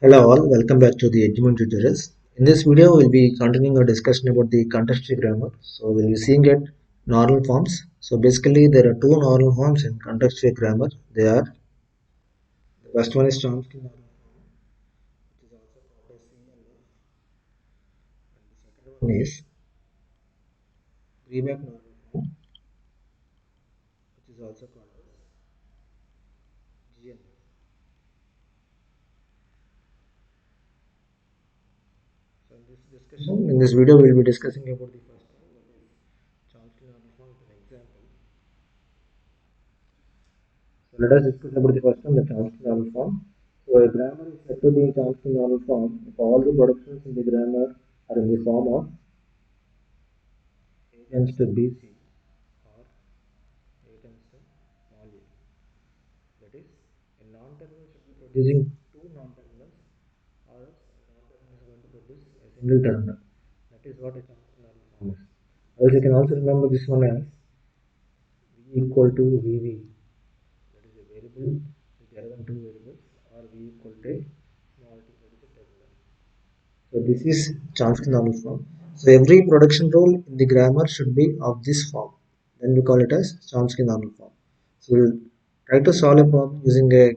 Hello all, welcome back to the EduMoon tutorials. In this video, we'll be continuing our discussion about the context-free grammar. So we'll be seeing at normal forms. So basically, there are two normal forms in context-free grammar. They are the first one is Chomsky normal form, which is also called as CNF, and the second one is Reback normal form, which is also called as GNF. So in this video, we'll be discussing about the first one, that is Chomsky normal form with an example. So let us discuss about the first one, the Chomsky normal form. So a grammar is said to be in Chomsky normal form if all the productions in the grammar are in the form of A tends to BC or A tends to small a. That is, a non-terminal should be producing two non-terminals, or else a non-terminal is going to produce a single terminal. That is what a Chomsky normal form is. Else you can also remember this one as V equal to VV. That is a variable with other than two variables, or V equal to small t, that is a terminal. So this is Chomsky normal form. So every production rule in the grammar should be of this form. Then we call it as Chomsky normal form. So we'll try to solve a problem using a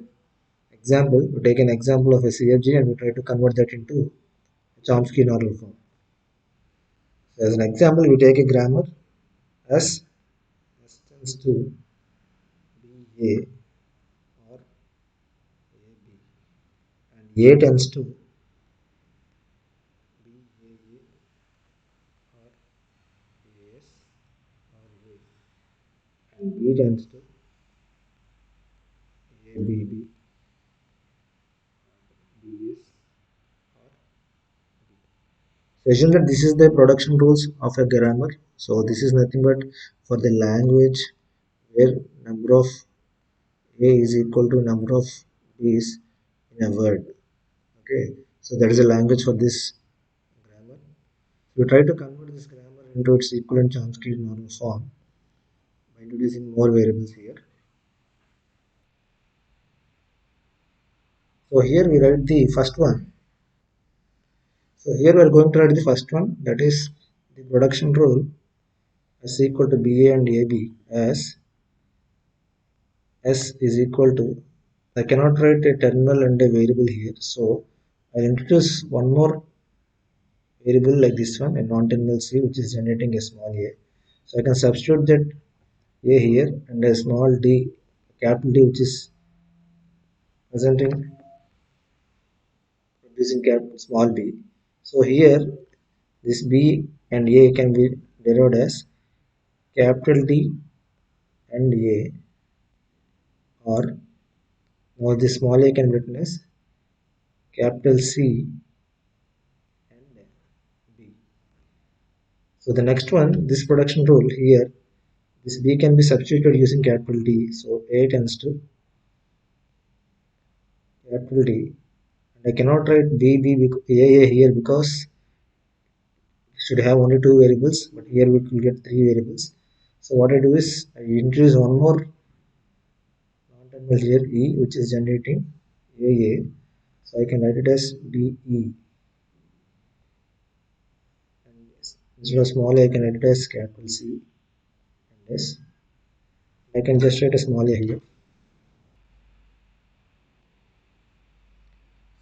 example. We take an example of a CFG and we try to convert that into a Chomsky normal form. So as an example, we take a grammar as S tends to be A or AB, and A tends to be AA or AS or A, and B tends to ABB, BS or B. So assume that this is the production rules of a grammar. So this is nothing but for the language where number of A is equal to number of B's in a word. Okay, so that is a language for this grammar. So we try to convert this grammar into its equivalent Chomsky normal form by introducing more variables here. So here we write the first one. So here we are going to write the first one, that is the production rule is equal to BA and AB as S is equal to, I cannot write a terminal and a variable here, so I'll introduce one more variable like this one, a non-terminal C, which is generating a small a. So I can substitute that a here and a small d, capital D, which is presenting producing capital small b. So here this b and a can be derived as capital D and a, or now the small a can be written as capital C and b. So the next one, this production rule here, this b can be substituted using capital D. So a tends to capital D, and I cannot write AA here because it should have only two variables, but here we will get three variables. So what I do is I introduce one more non-terminal here, E, which is generating AA. So I can write it as DE, and instead of small a, I can write it as capital C and S. I can just write a small a here.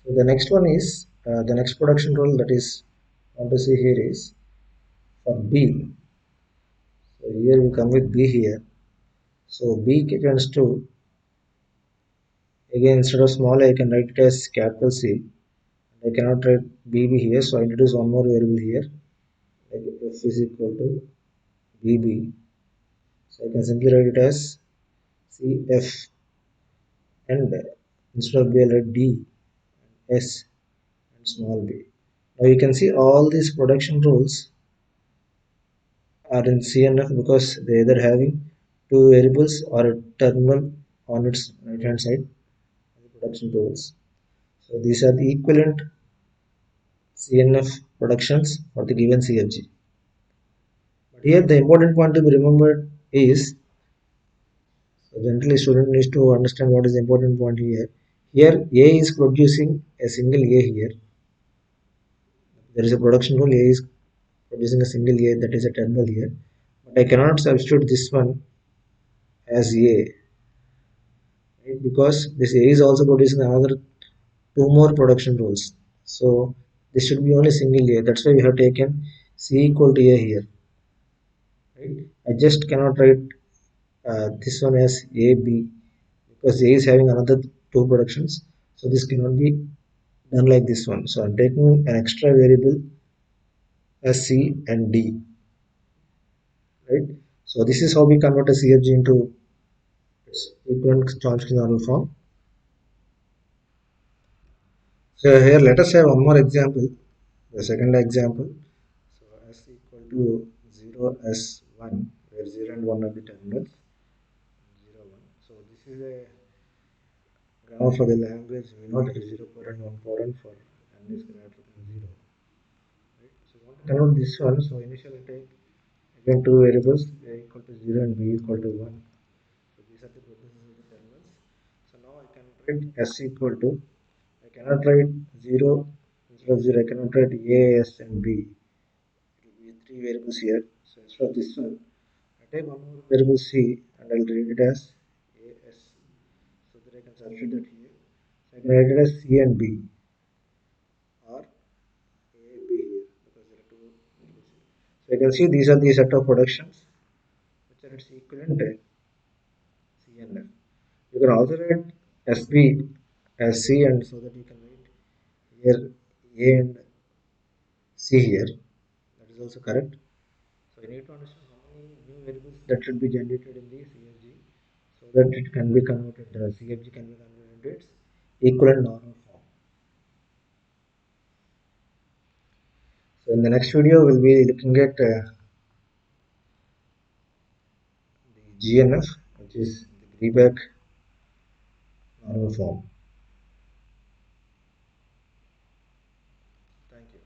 So the next one is the next production rule that is I want to see here is for B. So here we come with B here. So B tends to, again instead of small I can write it as capital C. I cannot write BB here, so I introduce one more variable here, like F is equal to BB. So I can simply write it as CF, and instead of B I'll write D and S and small b. Now you can see all these production rules are in CNF because they either having two variables or a terminal on its right hand side as the production rules. So these are the equivalent CNF productions for the given CFG. But here the important point to be remembered is, so generally student needs to understand what is the important point here. Here A is producing a single A here. There is a production rule A is producing a single A, that is a terminal here. But I cannot substitute this one as A, right? Because this A is also producing another two more production rules. So this should be only single A. That's why we have taken C equal to A here. Right? I just cannot write this one as A B because A is having another two productions. So this cannot be done like this one. So I'm taking an extra variable as C and D. Right? So this is how we convert a CFG into its equivalent Chomsky normal form. So here let us have one more example. The second example. So S equal to 0 S 1, where 0 and 1 are the terminals. 0 1. So this is a grammar for the language we know that is 0 parent 1 parent for n is greater than 0. Right? So we want to convert this one. So initially take again two variables a equal to 0 and b equal to 1. So these are the properties of the terminals. So now I can write s equal to, I cannot write 0 instead of 0, I cannot write a, s and b. It will be three variables here. So instead of this one, I take one more variable c and I'll read it as a, s. So that I can substitute that here. So I can write it as c and b or a, b here because there are two variables here. So you can see these are the set of productions which are its equivalent c and f. You can also write SB as C and so that you can write here A and C here. That is also correct. So you need to understand how many new variables that should be generated in the CFG so that it can be converted, the CFG can be converted into its equivalent normal form. So in the next video, we'll be looking at the GNF, which is the Greeback normal form. Thank you.